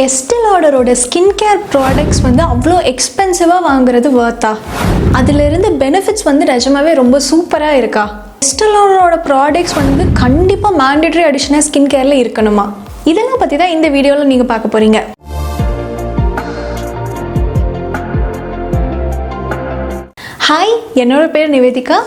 Estee Lauderோட skin care products வந்து அவ்வளோ எக்ஸ்பென்சிவாக வாங்குறது வர்த்தா? அதிலிருந்து பெனிஃபிட்ஸ் வந்து நிஜமாவே ரொம்ப சூப்பராக இருக்கா? Estee Lauderோட ப்ராடக்ட்ஸ் வந்து கண்டிப்பாக மேண்டேட்டரி அடிஷனாக ஸ்கின் கேரில் இருக்கணுமா? இதெல்லாம் பற்றி தான் இந்த வீடியோவில் நீங்கள் பார்க்க போகிறீங்க. ஹாய், என்னோட பேர் நிவேதிகா.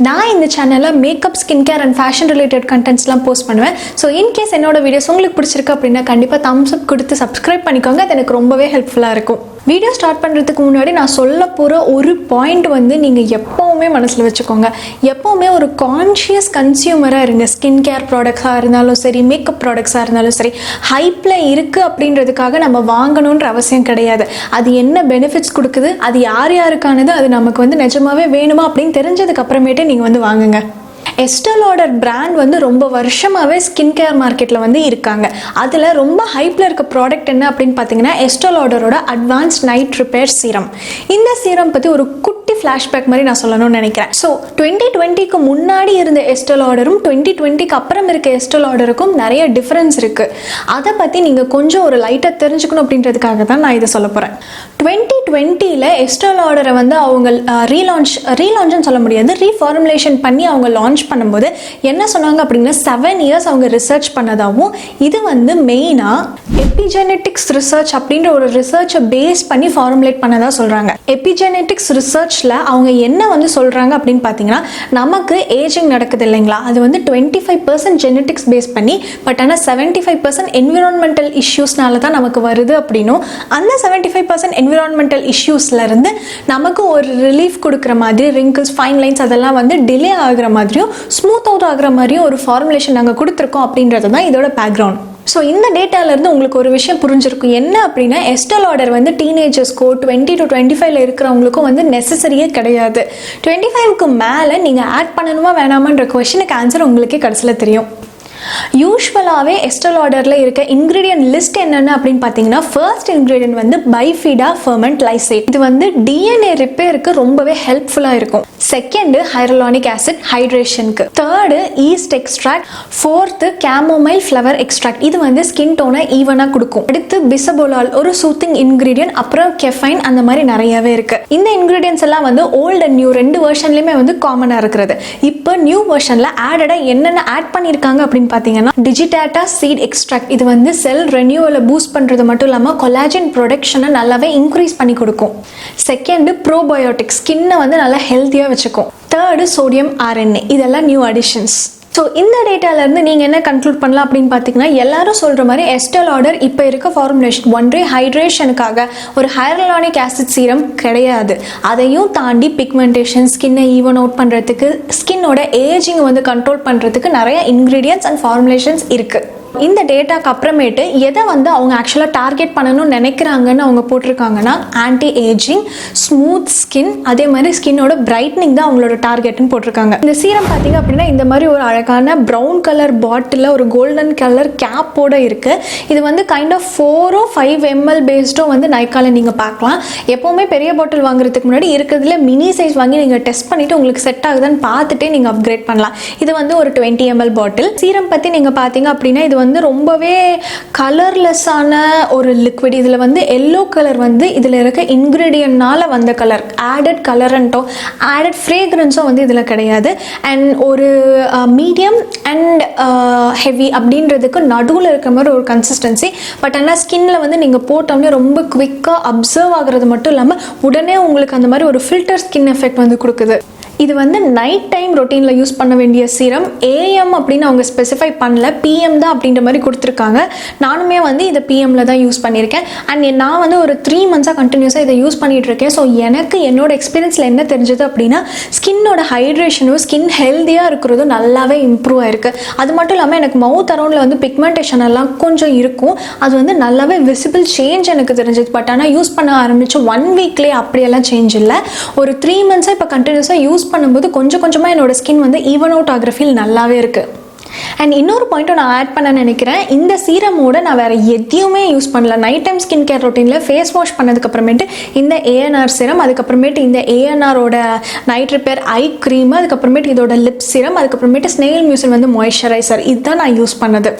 நான் இந்த சேனலில் makeup, skin care and fashion related கண்டென்ட்ஸ்லாம் போஸ்ட் பண்ணுவேன். ஸோ இன்கேஸ் என்னோட வீடியோஸ் உங்களுக்கு பிடிச்சிருக்கு அப்படின்னா கண்டிப்பாக தம்ஸ் அப் கொடுத்து சப்ஸ்கிரைப் பண்ணிக்கோங்க. அது எனக்கு ரொம்பவே ஹெல்ப்ஃபுல்லாக இருக்கும். வீடியோ ஸ்டார்ட் பண்ணுறதுக்கு முன்னாடி நான் சொல்ல போகிற ஒரு பாயிண்ட் வந்து நீங்கள் எப்போவுமே மனசில் வச்சுக்கோங்க. எப்போவுமே ஒரு கான்ஷியஸ் கன்சியூமராக இருங்க. ஸ்கின் கேர் ப்ராடக்ட்ஸாக இருந்தாலும் சரி, மேக்கப் ப்ராடக்ட்ஸாக இருந்தாலும் சரி, ஹைப்பில் இருக்குது அப்படின்றதுக்காக நம்ம வாங்கணுன்ற அவசியம் கிடையாது. அது என்ன பெனிஃபிட்ஸ் கொடுக்குது, அது யார் யாருக்கானது, அது நமக்கு வந்து நிஜமாவே வேணுமா அப்படின்னு தெரிஞ்சதுக்கு அப்புறமேட்டு நீங்கள் வந்து வாங்குங்க. Estee Lauder பிராண்ட் வந்து ரொம்ப வருஷமாகவே ஸ்கின் கேர் மார்க்கெட்டில் வந்து இருக்காங்க. அதில் ரொம்ப ஹைப்பில் இருக்க ப்ராடக்ட் என்ன அப்படின்னு பார்த்தீங்கன்னா Estee Lauderோட அட்வான்ஸ்ட் நைட் ரிப்பேர் சீரம். இந்த சீரம் பற்றி ஒரு குட்டி ஃப்ளாஷ்பேக் மாதிரி நான் சொல்லணும்னு நினைக்கிறேன். ஸோ 2020க்கு முன்னாடி இருந்த Estee Lauderம் 2020க்கு அப்புறம் இருக்க Estee Lauderக்கும் நிறைய டிஃப்ரென்ஸ் இருக்குது. அதை பற்றி நீங்கள் கொஞ்சம் ஒரு லைட்டாக தெரிஞ்சுக்கணும் அப்படின்றதுக்காக தான் நான் இதை சொல்ல போகிறேன். 2020ல் Estee Lauderரை வந்து அவங்க ரீலான்ச்னு சொல்ல முடியாது, ரீஃபார்முலேஷன் பண்ணி அவங்க லான்ச் பண்ணும்போது என்ன சொன்னாங்க அப்படின்னா 7 இயர்ஸ் அவங்க ரிசர்ச் பண்ணதாகவும், இது வந்து மெயினாக எபிஜெனெட்டிக்ஸ் ரிசர்ச் அப்படின்ற ஒரு ரிசர்ச்சை பேஸ் பண்ணி ஃபார்முலேட் பண்ணதா சொல்கிறாங்க. எபிஜெனெட்டிக்ஸ் ரிசர்ச்சில் அவங்க என்ன வந்து சொல்கிறாங்க அப்படின்னு பார்த்தீங்கன்னா, நமக்கு ஏஜிங் நடக்குது இல்லைங்களா, அது வந்து 25% ஜெனெட்டிக்ஸ் பேஸ் பண்ணி, பட் ஆனால் 75% என்விரான்மெண்டல் இஷ்யூஸ்னால தான் நமக்கு வருது அப்படின்னும், அந்த 75% என்விரான்மெண்டல் இஷ்யூஸ்லேருந்து நமக்கு ஒரு ரிலீஃப் கொடுக்குற மாதிரி ரிங்கிள்ஸ், ஃபைன் லைன்ஸ் அதெல்லாம் வந்து டிலே ஆகிற மாதிரியும் ஸ்மூத் அவுட் ஆகிற மாதிரியும் ஒரு ஃபார்முலேஷன் நாங்கள் கொடுத்துருக்கோம் அப்படின்றது தான் இதோட பேக்ரவுண்ட். ஸோ இந்த டேட்டாலேருந்து உங்களுக்கு ஒரு விஷயம் புரிஞ்சிருக்கும். என்ன அப்படின்னா Estee Lauder வந்து டீனேஜர்ஸ்க்கோ 20 to 25 இருக்கிறவங்களுக்கும் வந்து நெசசரியே கிடையாது. 25க்கு மேலே நீங்கள் ஆட் பண்ணணுமா வேணாமான்ற கொஷனுக்கு ஆன்சர் உங்களுக்கே கடைசியில் தெரியும். யூஸ்வலாகவே Estee Lauderல இருக்க இன்க்ரீடியன்ட் லிஸ்ட் என்னென்ன அப்படின்னு பார்த்தீங்கன்னா, ஃபர்ஸ்ட் இன்க்ரீடியன்ட் வந்து பைஃபிடா ஃபெர்மெண்ட் லைசேட். இது வந்து டிஎன்ஏ ரிப்பேருக்கு ரொம்பவே ஹெல்ப்ஃபுல்லாக இருக்கும். செகண்டு ஹைரலானிக் ஆசிட் ஹைட்ரேஷனுக்கு. Third yeast extract. Fourth chamomile flower extract. இது வந்து ஸ்கின் டோனை ஈவனாக கொடுக்கும். அடுத்து பிசபோலால் ஒரு சூத்திங் இன்க்ரீடியன்ட், அப்புறம் கெஃபைன், அந்த மாதிரி நிறையவே இருக்கு. இந்த இன்க்ரீடியன்ஸ் எல்லாம் வந்து ஓல்ட் அண்ட் நியூ ரெண்டு வெர்ஷன்லையுமே வந்து காமனாக இருக்கிறது. இப்போ நியூ வெர்ஷனில் ஆடடாக என்னென்ன ஆட் பண்ணியிருக்காங்க அப்படின்னு பார்த்தீங்கன்னா, டிஜிடாட்டா சீட் எக்ஸ்ட்ராக்ட். இது வந்து செல் ரெனியூவலை பூஸ்ட் பண்ணுறது மட்டும் இல்லாமல் கொலாஜன் ப்ரொடக்ஷனை நல்லாவே இன்க்ரீஸ் பண்ணி கொடுக்கும். செகண்டு ப்ரோபயோட்டிக், ஸ்கின்னை வந்து நல்லா ஹெல்த்தியாக வச்சுக்கும். Third sodium RNA. இதெல்லாம் நியூ அடிஷன்ஸ். ஸோ இந்த டேட்டாலேருந்து நீங்கள் என்ன கன்க்ளூட் பண்ணலாம் அப்படின்னு பார்த்தீங்கன்னா, எல்லாரும் சொல்கிற மாதிரி Estee Lauder இப்போ இருக்க ஃபார்முலேஷன் ஒன்றே ஹைட்ரேஷனுக்காக ஒரு ஹைரலானிக் ஆசிட் சீரம் கிடையாது. அதையும் தாண்டி பிக்மெண்டேஷன், ஸ்கின்னை ஈவன் அவுட் பண்ணுறதுக்கு, ஸ்கின்னோட ஏஜிங் வந்து கண்ட்ரோல் பண்ணுறதுக்கு நிறைய இன்க்ரீடியன்ட்ஸ் அண்ட் ஃபார்முலேஷன்ஸ் இருக்குது. இந்த டேட்டாக்கு அப்புறமேட்டு எதை வந்து அவங்க ஆக்சுவலாக டார்கெட் பண்ணணும்னு நினைக்கிறாங்கன்னு அவங்க போட்டிருக்காங்கன்னா, ஆன்டி ஏஜிங், ஸ்மூத் ஸ்கின், அதே மாதிரி ஸ்கின்னோட பிரைட்னிங் தான் அவங்களோட டார்கெட்னு போட்டிருக்காங்க. இந்த சீரம் பார்த்தீங்க அப்படின்னா இந்த மாதிரி ஒரு அழகான ப்ரௌன் கலர் பாட்டில் ஒரு கோல்டன் கலர் கேப்போட இருக்குது. இது வந்து கைண்ட் ஆஃப் 4 or 5 ml பேஸ்டும் வந்து நைக்கால நீங்கள் பார்க்கலாம். எப்போவுமே பெரிய பாட்டில் வாங்குறதுக்கு முன்னாடி இருக்கிறதுல மினி சைஸ் வாங்கி நீங்கள் டெஸ்ட் பண்ணிவிட்டு உங்களுக்கு செட் ஆகுதுன்னு பார்த்துட்டே நீங்கள் அப்கிரேட் பண்ணலாம். இது வந்து ஒரு 20 ml பாட்டில். சீரம் பற்றி நீங்கள் பார்த்தீங்க அப்படின்னா இது வந்து ரொம்பவே கலர்லெஸ்ஸான ஒரு லிக்விட். இதில் வந்து எல்லோ கலர் வந்து இதில் இருக்க இன்க்ரீடியன்ட்னால வந்த கலர், ஆடட் கலரண்ட்டோ ஆடட் ஃப்ரேக்ரன்ஸோ வந்து இதில் கிடையாது. அண்ட் ஒரு மீடியம் அண்ட் ஹெவி அப்படின்றதுக்கு நடுவில் இருக்கிற மாதிரி ஒரு கன்சிஸ்டன்சி. பட் ஆனால் ஸ்கின்னில் வந்து நீங்கள் போட்டோம்னே ரொம்ப குவிக்காக அப்சர்வ் ஆகிறது மட்டும் இல்லாமல் உடனே உங்களுக்கு அந்த மாதிரி ஒரு ஃபில்டர் ஸ்கின் எஃபெக்ட் வந்து கொடுக்குது. இது வந்து நைட் டைம் ரொட்டீனில் யூஸ் பண்ண வேண்டிய சீரம். AM அப்படின்னு அவங்க ஸ்பெசிஃபை பண்ணல, PM தான் அப்படின்ற மாதிரி கொடுத்துருக்காங்க. நானுமே வந்து இதை PMல தான் யூஸ் பண்ணியிருக்கேன். அண்ட் நான் வந்து ஒரு 3 months கண்டினியூஸாக இதை யூஸ் பண்ணிகிட்டு இருக்கேன். ஸோ எனக்கு என்னோட எக்ஸ்பீரியன்ஸில் என்ன தெரிஞ்சது அப்படின்னா, ஸ்கின்னோட ஹைட்ரேஷனும் ஸ்கின் ஹெல்த்தியாக இருக்கிறதும் நல்லாவே இம்ப்ரூவ் ஆயிருக்கு. அது மட்டும் இல்லாமல் எனக்கு மவுத் அரௌண்டில் வந்து பிக்மெண்டேஷன் எல்லாம் கொஞ்சம் இருக்கும். அது வந்து நல்லாவே விசிபிள் சேஞ்ச் எனக்கு தெரிஞ்சது. பட் ஆனால் யூஸ் பண்ண ஆரம்பித்து 1 weekலேயே அப்படியெல்லாம் சேஞ்ச் இல்லை. ஒரு 3 months இப்போ கண்டினியூஸாக யூஸ் பண்ணும்போது கொஞ்சம் கொஞ்சமாக என்னோட ஸ்கின் வந்து ஈவன் அவுட் ஆகிற ஃபீல் நல்லாவே இருக்குது. அண்ட் இன்னொரு பாயிண்ட்டும் நான் ஆட் பண்ண நினைக்கிறேன். இந்த சீரமோட நான் வேறு எதையுமே யூஸ் பண்ணல. நைட் டைம் ஸ்கின் கேர் ரொட்டீனில் ஃபேஸ் வாஷ் பண்ணதுக்கப்புறமேட்டு இந்த ANR சீரம், அதுக்கப்புறமேட்டு இந்த ANRோட நைட் ரிப்பேர் ஐ க்ரீம், அதுக்கப்புறமேட்டு இதோட லிப் சீரம், அதுக்கப்புறமேட்டு ஸ்னெயில் மியூசின் வந்து மாய்ஸ்சரைசர், இதுதான் நான் யூஸ் பண்ணது.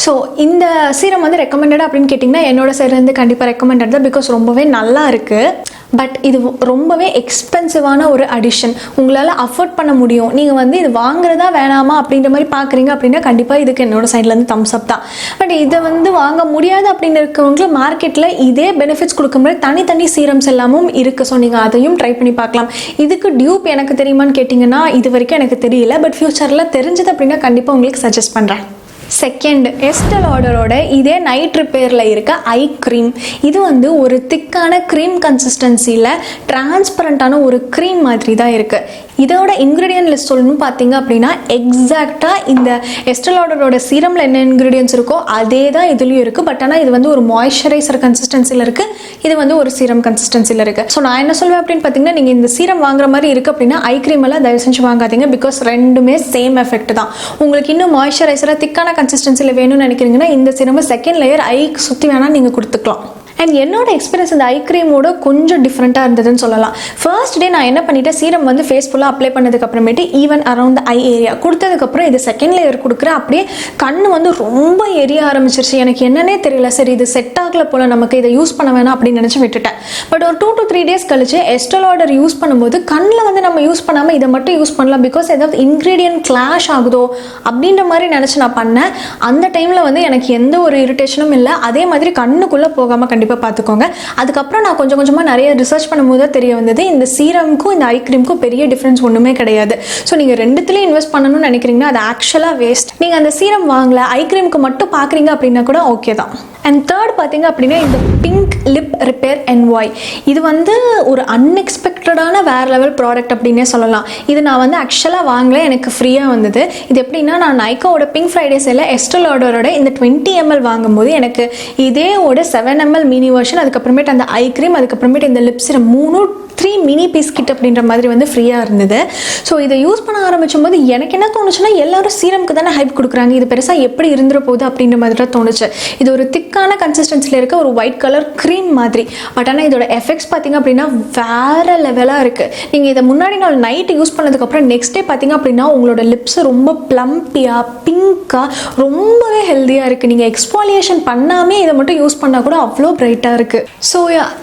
ஸோ இந்த சீரம் வந்து ரெக்கமெண்டட் அப்படின்னு கேட்டிங்கன்னா என்னோட சைட்லேருந்து கண்டிப்பாக ரெக்கமெண்டட் தான். பிகாஸ் ரொம்பவே நல்லா இருக்குது. பட் இது ரொம்பவே எக்ஸ்பென்சிவான ஒரு அடிஷன். உங்களால் அஃபோர்ட் பண்ண முடியும், நீங்கள் வந்து இது வாங்குறதா வேணாமா அப்படின்ற மாதிரி பார்க்குறீங்க அப்படின்னா கண்டிப்பாக இதுக்கு என்னோட சைட்லேருந்து தம்ஸ் அப் தான். பட் இதை வந்து வாங்க முடியாது அப்படின்னு இருக்கவங்களுக்கு மார்க்கெட்டில் இதே பெனிஃபிட்ஸ் கொடுக்க மாதிரி தனித்தனி சீரம்ஸ் எல்லாமும் இருக்குது. ஸோ நீங்கள் அதையும் ட்ரை பண்ணி பார்க்கலாம். இதுக்கு டியூப் எனக்கு தெரியுமான்னு கேட்டிங்கன்னா இது வரைக்கும் எனக்கு தெரியல. பட் ஃப்யூச்சரில் தெரிஞ்சது அப்படின்னா கண்டிப்பாக உங்களுக்கு சஜஸ்ட் பண்ணுறேன். செகண்ட், எஸ்டே லாடரோட இதே நைட் ரிப்பேரில் இருக்க ஐ க்ரீம். இது வந்து ஒரு திக்கான க்ரீம் கன்சிஸ்டன்சியில் டிரான்ஸ்பரண்ட்டான ஒரு க்ரீம் மாதிரி தான் இருக்குது. இதோட இன்க்ரீடியன்ட் லிஸ்ட் சொல்லணும்னு பார்த்தீங்க அப்படின்னா எக்ஸாக்டாக இந்த எஸ்டே லாடரோட சீரமில் என்ன இன்க்ரீடியன்ஸ் இருக்கோ அதே தான் இதுலேயும் இருக்குது. பட் ஆனால் இது வந்து ஒரு மாய்ஸ்சரைசர் கன்சிஸ்டன்சியில் இருக்குது, இது வந்து ஒரு சீரம் கன்சிஸ்டன்சியில் இருக்குது. ஸோ நான் என்ன சொல்வேன் அப்படின்னு பார்த்தீங்கன்னா நீங்கள் இந்த சீரம் வாங்குற மாதிரி இருக்குது அப்படின்னா ஐ க்ரீம் எல்லாம் தயவு செஞ்சு வாங்காதீங்க. பிகாஸ் ரெண்டுமே சேம் எஃபெக்ட் தான். உங்களுக்கு இன்னும் மாய்ஸ்சரைசராக திக்கான கன்சிஸ்டன்சியில் வேணும்னு நினைக்கிறீங்கன்னா இந்த சீரம் செகண்ட் லேயர் ஐக்கு சுற்றி வேணால் நீங்கள் கொடுத்துக்கலாம். அண்ட் என்னோட எக்ஸ்பீரியன்ஸ் இந்த ஐ க்ரீமோட கொஞ்சம் டிஃப்ரெண்ட்டாக இருந்ததுன்னு சொல்லலாம். ஃபர்ஸ்ட் டே நான் என்ன பண்ணிட்டேன், சீரம் வந்து ஃபேஸ் ஃபுல்லாக அப்ளை பண்ணதுக்கப்புறமேட்டு ஈவன் அரௌண்ட் ஐ ஏரியா கொடுத்ததுக்கப்புறம் இது செகண்ட் லேயர் கொடுக்குறேன். அப்படியே கண்ணு வந்து ரொம்ப எரிய ஆரம்பிச்சிருச்சு. எனக்கு என்னன்னே தெரியல. சரி இது செட் ஆகல போல், நமக்கு இதை யூஸ் பண்ண வேணாம் அப்படின்னு நினச்சி விட்டுட்டேன். பட் ஒரு 2 to 3 days கழிச்சு எஸ்டே லாடர் யூஸ் பண்ணும்போது கண்ணில் வந்து நம்ம யூஸ் பண்ணாமல் இதை மட்டும் யூஸ் பண்ணலாம். பிகாஸ் ஏதாவது இன்க்ரீடியன்ட் கிளாஷ் ஆகுதோ அப்படின்ற மாதிரி நினச்சி நான் பண்ணேன். அந்த டைமில் வந்து எனக்கு எந்த ஒரு இரிட்டேஷனும் இல்லை. அதே மாதிரி கண்ணுக்குள்ளே போகாமல் கண்டிப்பாக பார்த்துக்கோங்க. அதுக்கப்புறம் நான் கொஞ்சம் கொஞ்சமாக நிறைய ரிசர்ச் பண்ணும்போது தான் தெரிய வந்தது இந்த சீரமுக்கும் இந்த ஐ க்ரீமுக்கும் பெரிய டிஃப்ரென்ஸ் ஒன்றுமே கிடையாது. ஸோ நீங்கள் ரெண்டுத்துலேயும் இன்வெஸ்ட் பண்ணணும்னு நினைக்கிறீங்கன்னா அது ஆக்சுவலாக வேஸ்ட். நீங்கள் அந்த சீரம் வாங்கல ஐ க்ரீமுக்கு மட்டும் பார்க்குறீங்க அப்படின்னா கூட ஓகே தான். அண்ட் தேர்ட் பார்த்தீங்க அப்படின்னா இந்த பிங்க் லிப் ரிப்பேர் NY. இது வந்து ஒரு அன்எக்ஸ்பெக்டடான வேறு லெவல் ப்ராடக்ட் அப்படின்னே சொல்லலாம். இது நான் வந்து ஆக்சுவலாக வாங்கல, எனக்கு ஃப்ரீயாக வந்தது. இது எப்படின்னா நான் நைக்காவோட பிங்க் ஃப்ரைடே சேலில் எஸ்டே லாடரோட இந்த 20 ml வாங்கும்போது எனக்கு இதேவோட 7 ml மினி வெர்ஷன், அதுக்கப்புறமேட்டு அந்த ஐ க்ரீம், அதுக்கப்புறமேட்டு இந்த lip serum 3 mini piece kit அப்படின்ற மாதிரி வந்து ஃப்ரீயாக இருந்தது. ஸோ இதை யூஸ் பண்ண ஆரம்பிச்சும் போது எனக்கு என்ன தோணுச்சுன்னா எல்லாரும் சீரமுக்கு தானே ஹைப் கொடுக்குறாங்க, இது பெருசாக எப்படி இருந்துட போகுது அப்படின்ற மாதிரி தான் தோணுச்சு. இது ஒரு திக்கான கன்சிஸ்டன்சியில் இருக்க ஒரு ஒயிட் கலர் க்ரீம் மாதிரி. பட் ஆனால் இதோட எஃபெக்ட்ஸ் பார்த்தீங்க அப்படின்னா வேறு லெவலாக இருக்குது. நீங்கள் இதை முன்னாடி நாள் நைட்டு யூஸ் பண்ணதுக்கப்புறம் நெக்ஸ்ட் டே பார்த்தீங்க அப்படின்னா உங்களோட லிப்ஸ் ரொம்ப ப்ளம்பியாக பிங்காக ரொம்பவே ஹெல்த்தியாக இருக்குது. நீங்கள் எக்ஸ்பாலியேஷன் பண்ணாமே இதை மட்டும் யூஸ் பண்ணால் கூட அவ்வளோ பிரைட்டாக இருக்குது. ஸோ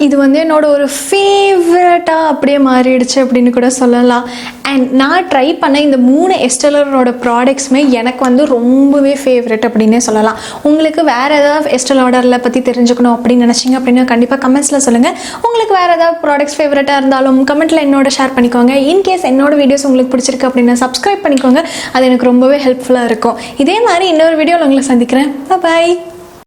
இது வந்து என்னோட ஒரு ஃபேவரட்டாக அப்படியே மாறிடுச்சு அப்படின்னு கூட சொல்லலாம். அண்ட் நான் ட்ரை பண்ண இந்த 3 எஸ்டே லாடரோட ப்ராடக்ட்ஸுமே எனக்கு வந்து ரொம்பவே ஃபேவரட் அப்படின்னே சொல்லலாம். உங்களுக்கு வேறு ஏதாவது எஸ்டே லாடரில் பற்றி தெரிஞ்சுக்கணும் அப்படின்னு நினச்சிங்க அப்படின்னா கண்டிப்பாக கமெண்ட்ஸில் சொல்லுங்கள். உங்களுக்கு வேறு ஏதாவது ப்ராடக்ட்ஸ் ஃபேவரட்டாக இருந்தாலும் கமெண்ட்டில் என்னோட ஷேர் பண்ணிக்கோங்க. இன்கேஸ் என்னோட வீடியோஸ் உங்களுக்கு பிடிச்சிருக்கு அப்படின்னா சப்ஸ்கிரைப் பண்ணிக்கோங்க, அது எனக்கு ரொம்பவே ஹெல்ப்ஃபுல்லாக இருக்கும். இதே மாதிரி இன்னொரு வீடியோவில் உங்களை சந்திக்கிறேன். பாய்.